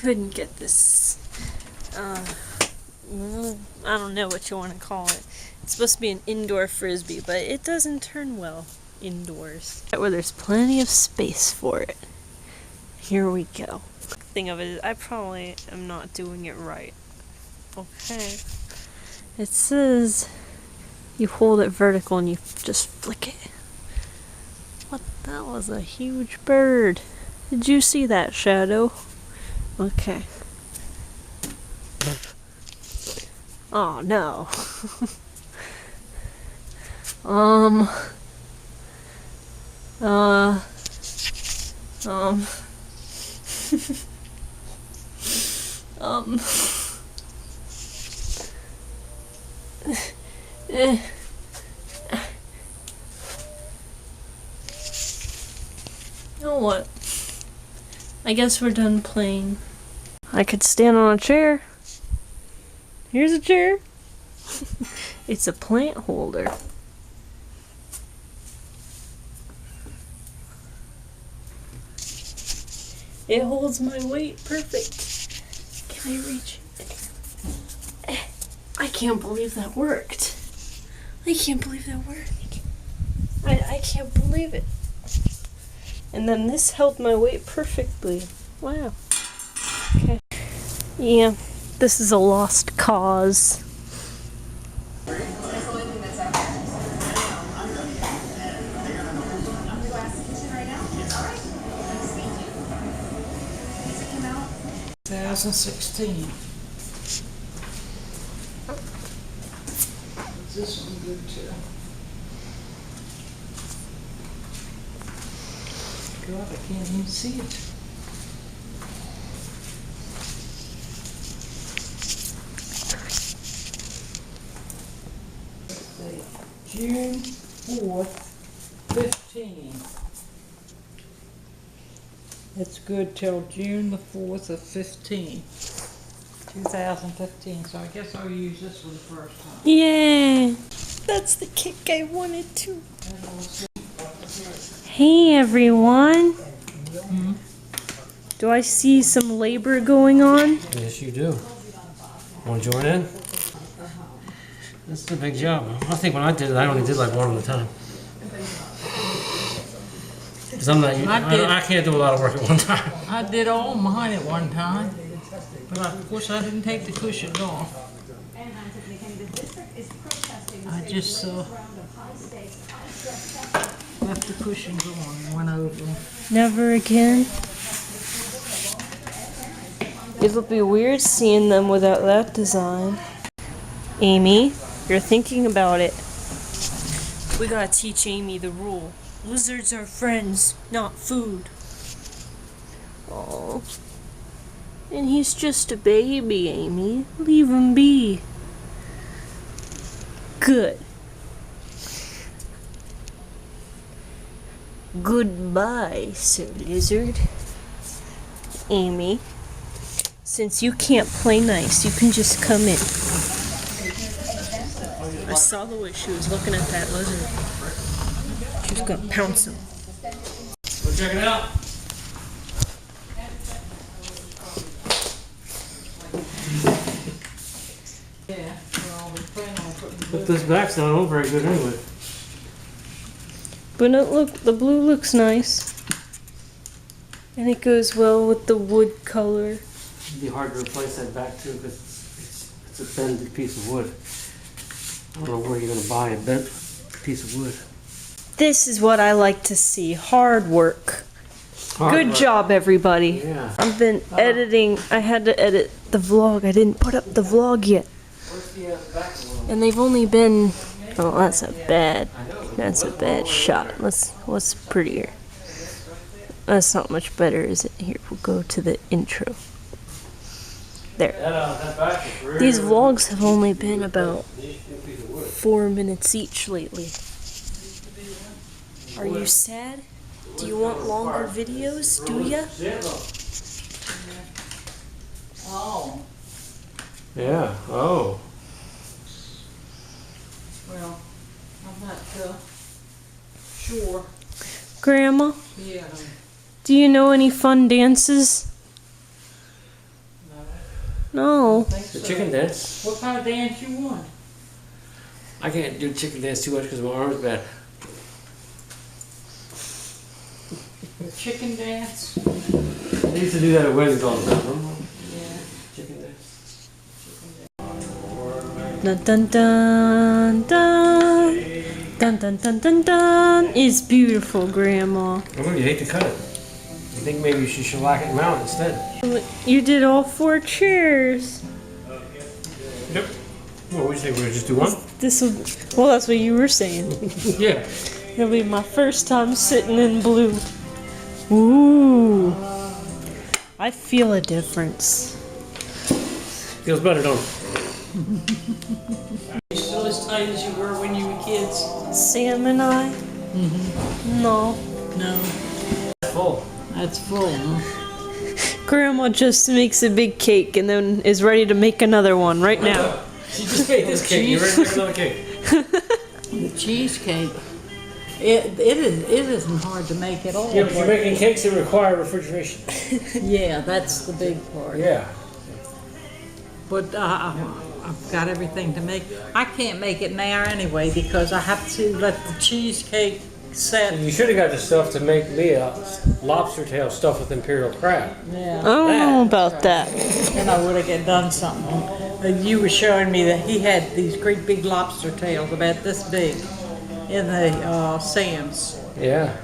couldn't get this, I don't know what you want to call it. It's supposed to be an indoor frisbee, but it doesn't turn well indoors. Where there's plenty of space for it. Here we go. Thing of it is, I probably am not doing it right. Okay. It says you hold it vertical and you just flick it. What? That was a huge bird. Did you see that, Shadow? Okay. Oh no. You know what? I guess we're done playing. I could stand on a chair. Here's a chair. It's a plant holder. It holds my weight perfect. Can I reach it? I can't believe that worked. I can't believe that worked. I can't believe it. And then this held my weight perfectly. Wow. Okay. Yeah, this is a lost cause. This one good too. God, I can't even see it. Let's see. June 4th, 15. It's good till June the 4th of 15. 2015, so I guess I'll use this one first time. Yay! That's the kick I wanted to. Hey everyone! Do I see some labor going on? Yes, you do. Want to join in? This is a big job. I think when I did it, I only did like one at a time. Because I can't do a lot of work at one time. I did all mine at one time, but of course I didn't take the cushions off. I just left the cushions on and went over them. Never again. It'll be weird seeing them without that design. Amy, you're thinking about it. We gotta teach Amy the rule. Lizards are friends, not food. Oh. And he's just a baby, Amy. Leave him be. Good. Goodbye, Sir Lizard. Amy, since you can't play nice, you can just come in. I saw the way she was looking at that lizard. She was gonna pounce him. Go check it out. Yeah, well, we're planning on putting But this back's not on very good anyway. But the blue looks nice. And it goes well with the wood color. It'd be hard to replace that back too because it's a bended piece of wood. I don't know where you're going to buy a bent piece of wood. This is what I like to see. Hard work. Good job, everybody. Yeah. I've been editing. I had to edit the vlog. I didn't put up the vlog yet. And they've only been... Oh, that's a bad shot. What's prettier? That's not much better, is it? Here, we'll go to the intro. There. These vlogs have only been about 4 minutes each lately. Are you sad? Do you want longer videos? Do ya? Oh, Yeah. Oh. well, I'm not sure. Grandma, Yeah. do you know any fun dances? No. The chicken dance. What kind of dance you want? I can't do chicken dance too much because my arm's bad. The chicken dance? They used to do that at weddings all the time. Remember? Yeah. Chicken dance. Dun dun dun dun. Dun dun dun dun dun. It's beautiful, Grandma. Remember, you hate to cut it. You think maybe you should shellac it and mount it instead. You did all 4 chairs. Yep. Well, what do you think? We'll just do one? This will. Well, that's what you were saying. Yeah. It'll be my first time sitting in blue. Ooh. I feel a difference. Feels better, don't it? You still as tight as you were when you were kids? Sam and I? No. No. Full. That's full, huh? Grandma just makes a big cake and then is ready to make another one right now. She just made this cake. You ready to make another cake? The cheesecake. It isn't hard to make at all. Yeah, but you're making cakes that require refrigeration. Yeah, that's the big part. Yeah. But I've got everything to make. I can't make it now anyway because I have to let the cheesecake set. You should have got yourself to make me a lobster tail stuffed with imperial crab. Yeah. I don't know about that. And I would have done something. But you were showing me that he had these great big lobster tails about this big in the Sam's. Yeah.